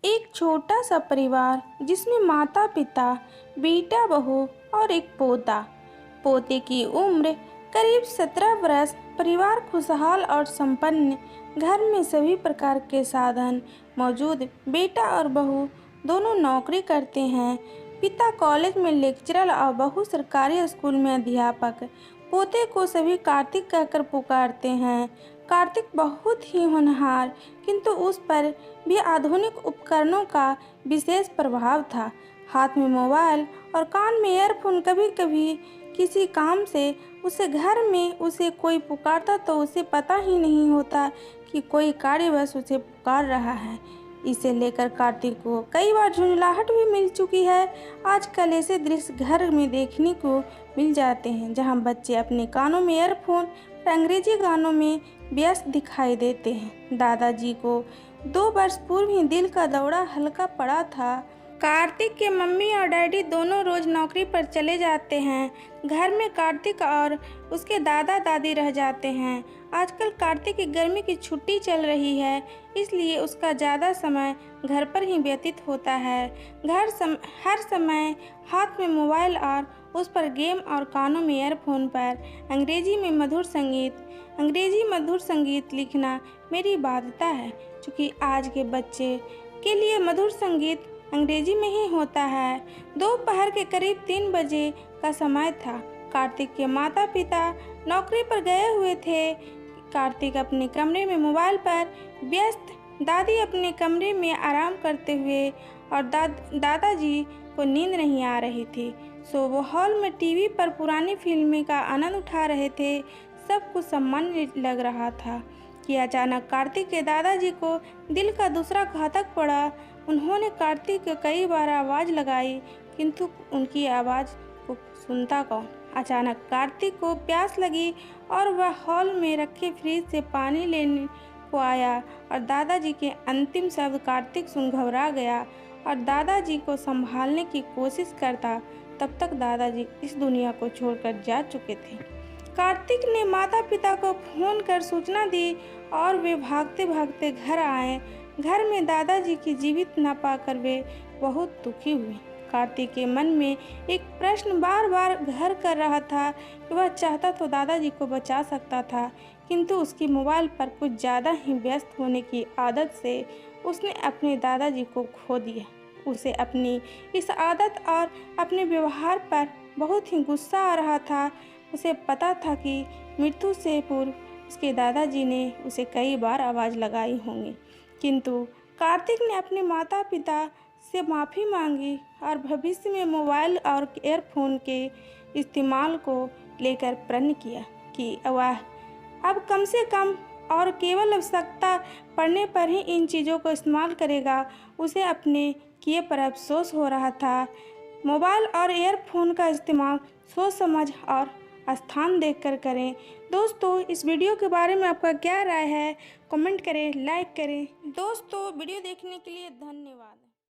एक छोटा सा परिवार जिसमें माता पिता, बेटा बहू और एक पोता। पोते की उम्र करीब 17 वर्ष। परिवार खुशहाल और संपन्न। घर में सभी प्रकार के साधन मौजूद। बेटा और बहू दोनों नौकरी करते हैं। पिता कॉलेज में लेक्चरर और बहू सरकारी स्कूल में अध्यापक। पोते को सभी कार्तिक कहकर पुकारते हैं। कार्तिक बहुत ही होनहार, किंतु उस पर भी आधुनिक उपकरणों का विशेष प्रभाव था। हाथ में मोबाइल और कान में ईयरफोन। कभी कभी किसी काम से उसे घर में उसे कोई पुकारता तो उसे पता ही नहीं होता कि कोई कार्यवश उसे पुकार रहा है। इसे लेकर कार्तिक को कई बार झुंझलाहट भी मिल चुकी है। आजकल ऐसे दृश्य घर में देखने को मिल जाते हैं जहां बच्चे अपने कानों में ईयरफोन और अंग्रेजी गानों में व्यस्त दिखाई देते हैं। दादाजी को 2 वर्ष पूर्व ही दिल का दौरा हल्का पड़ा था। कार्तिक के मम्मी और डैडी दोनों रोज नौकरी पर चले जाते हैं। घर में कार्तिक और उसके दादा दादी रह जाते हैं। आजकल कार्तिक की गर्मी की छुट्टी चल रही है, इसलिए उसका ज़्यादा समय घर पर ही व्यतीत होता है। हर समय हाथ में मोबाइल और उस पर गेम और कानों में ईयरफोन पर अंग्रेजी मधुर संगीत लिखना मेरी बाध्यता है, क्योंकि आज के बच्चे के लिए मधुर संगीत अंग्रेजी में ही होता है। दोपहर के करीब 3 बजे का समय था। कार्तिक के माता पिता नौकरी पर गए हुए थे। कार्तिक अपने कमरे में मोबाइल पर व्यस्त, दादी अपने कमरे में आराम करते हुए और दादाजी को नींद नहीं आ रही थी, सो वो हॉल में टीवी पर पुरानी फिल्में का आनंद उठा रहे थे। सब कुछ सामान्य लग रहा था कि अचानक कार्तिक के दादाजी को दिल का दूसरा घातक पड़ा। उन्होंने कार्तिक को कई बार आवाज़ लगाई, किंतु उनकी आवाज़ को सुनता कौन। अचानक कार्तिक को प्यास लगी और वह हॉल में रखे फ्रिज से पानी लेने को आया और दादाजी के अंतिम शब्द कार्तिक सुन घबरा गया और दादाजी को संभालने की कोशिश करता। तब तक दादाजी इस दुनिया को छोड़कर जा चुके थे। कार्तिक ने माता पिता को फोन कर सूचना दी और वे भागते भागते घर आए। घर में दादाजी की जीवित न पाकर वे बहुत दुखी हुए। कार्तिक के मन में एक प्रश्न बार बार घर कर रहा था कि वह चाहता तो दादाजी को बचा सकता था, किंतु उसकी मोबाइल पर कुछ ज़्यादा ही व्यस्त होने की आदत से उसने अपने दादाजी को खो दिया। उसे अपनी इस आदत और अपने व्यवहार पर बहुत ही गुस्सा आ रहा था। उसे पता था कि मृत्यु से पूर्व उसके दादाजी ने उसे कई बार आवाज़ लगाई होंगी, किंतु कार्तिक ने अपने माता पिता से माफ़ी मांगी और भविष्य में मोबाइल और ईयरफोन के इस्तेमाल को लेकर प्रण किया कि वह अब कम से कम और केवल आवश्यकता पड़ने पर ही इन चीज़ों को इस्तेमाल करेगा। उसे अपने किए पर अफसोस हो रहा था। मोबाइल और ईयरफोन का इस्तेमाल सोच समझ और स्थान देखकर करें। दोस्तों, इस वीडियो के बारे में आपका क्या राय है, कमेंट करें, लाइक करें। दोस्तों, वीडियो देखने के लिए धन्यवाद।